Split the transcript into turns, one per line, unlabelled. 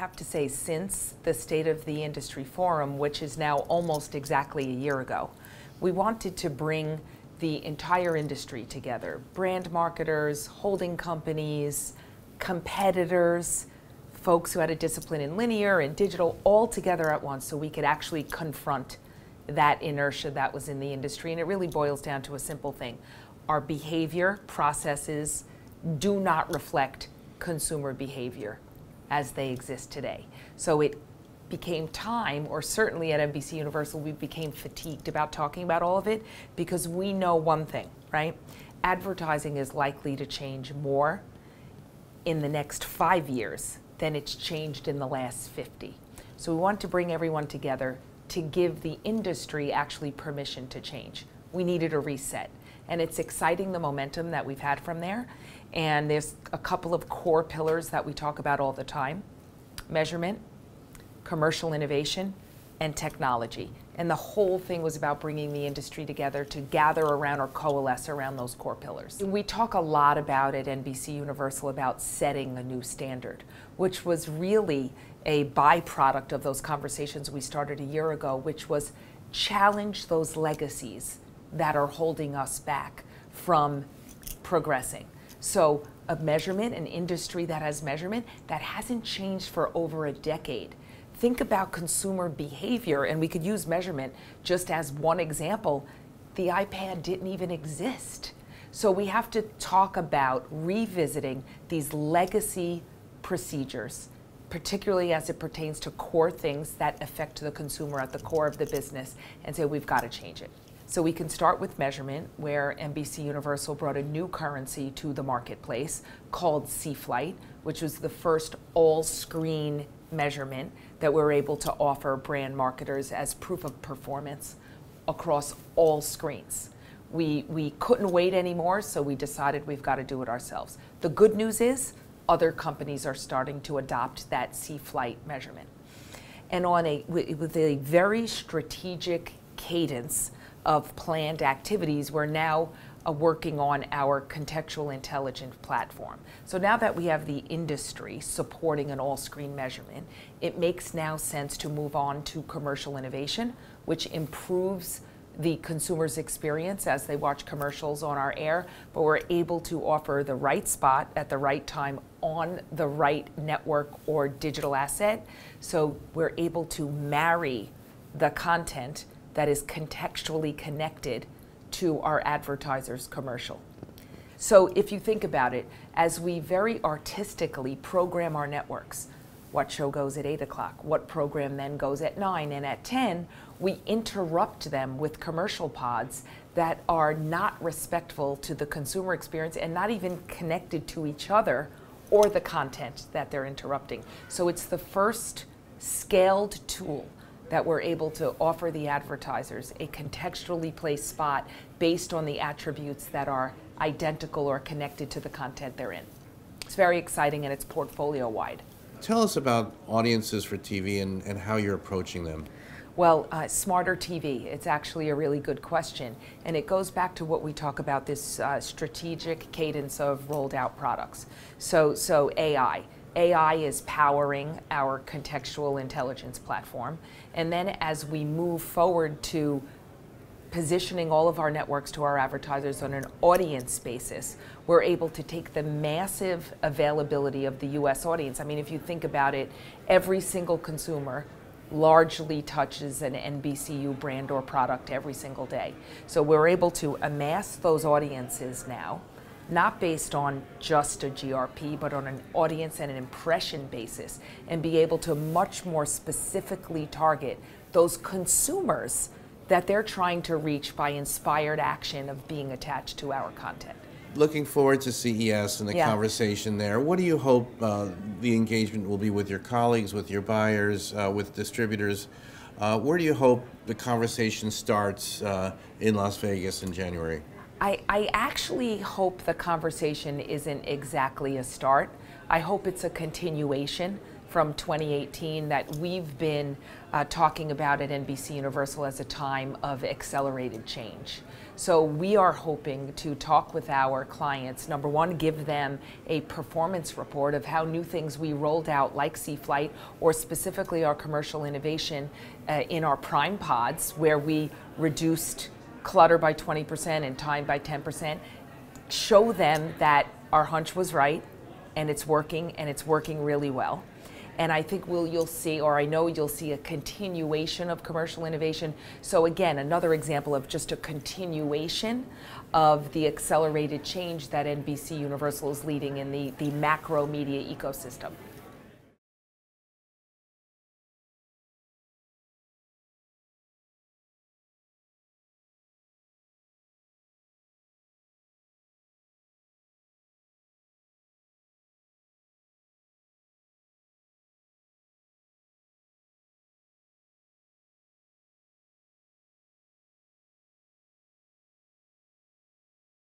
have to say, since the State of the Industry Forum, which is now almost exactly a year ago, we wanted to bring the entire industry together. Brand marketers, holding companies, competitors, folks who had a discipline in linear and digital, all together at once so we could actually confront that inertia that was in the industry. And it really boils down to a simple thing. Our behavior processes do not reflect consumer behavior as they exist today. So it became time, or certainly at NBCUniversal, we became fatigued about talking about all of it because we know one thing, right? Advertising is likely to change more in the next 5 years than it's changed in the last 50. So we want to bring everyone together to give the industry actually permission to change. We needed a reset. And it's exciting, the momentum that we've had from there. And there's a couple of core pillars that we talk about all the time: measurement, commercial innovation, and technology. And the whole thing was about bringing the industry together to gather around or coalesce around those core pillars. We talk a lot about at NBCUniversal about setting a new standard, which was really a byproduct of those conversations we started a year ago, which was challenge those legacies that are holding us back from progressing. So a measurement, an industry that has measurement, that hasn't changed for over a decade. Think about consumer behavior, and we could use measurement just as one example. The iPad didn't even exist. So we have to talk about revisiting these legacy procedures, particularly as it pertains to core things that affect the consumer at the core of the business, and say we've got to change it. So we can start with measurement, where NBCUniversal brought a new currency to the marketplace called CFlight, which was the first all-screen measurement that we're able to offer brand marketers as proof of performance across all screens. We couldn't wait anymore, so we decided we've got to do it ourselves. The good news is other companies are starting to adopt that CFlight measurement. And with a very strategic cadence of planned activities, we're now working on our contextual intelligence platform. So now that we have the industry supporting an all-screen measurement, it makes now sense to move on to commercial innovation, which improves the consumer's experience as they watch commercials on our air, but we're able to offer the right spot at the right time on the right network or digital asset. So we're able to marry the content that is contextually connected to our advertisers' commercial. So if you think about it, as we very artistically program our networks, what show goes at 8 o'clock, what program then goes at 9 and at 10, we interrupt them with commercial pods that are not respectful to the consumer experience and not even connected to each other or the content that they're interrupting. So it's the first scaled tool that we're able to offer the advertisers a contextually placed spot based on the attributes that are identical or connected to the content they're in. It's very exciting, and it's portfolio-wide.
Tell us about audiences for TV and how you're approaching them.
Well, smarter TV, it's actually a really good question. And it goes back to what we talk about, this strategic cadence of rolled out products. So AI. AI is powering our contextual intelligence platform. And then as we move forward to positioning all of our networks to our advertisers on an audience basis, we're able to take the massive availability of the US audience. I mean, if you think about it, every single consumer largely touches an NBCU brand or product every single day. So we're able to amass those audiences now, not based on just a GRP, but on an audience and an impression basis, and be able to much more specifically target those consumers that they're trying to reach by inspired action of being attached to our content.
Looking forward to CES and the conversation there. What do you hope the engagement will be with your colleagues, with your buyers, with distributors? Where do you hope the conversation starts in Las Vegas in January?
I actually hope the conversation isn't exactly a start. I hope it's a continuation from 2018 that we've been talking about at NBC Universal as a time of accelerated change. So we are hoping to talk with our clients, number one, give them a performance report of how new things we rolled out like CFlight, or specifically our commercial innovation in our prime pods, where we reduced clutter by 20% and time by 10%, show them that our hunch was right and it's working really well. And I think you'll see, or I know you'll see, a continuation of commercial innovation. So again, another example of just a continuation of the accelerated change that NBC Universal is leading in the macro media ecosystem.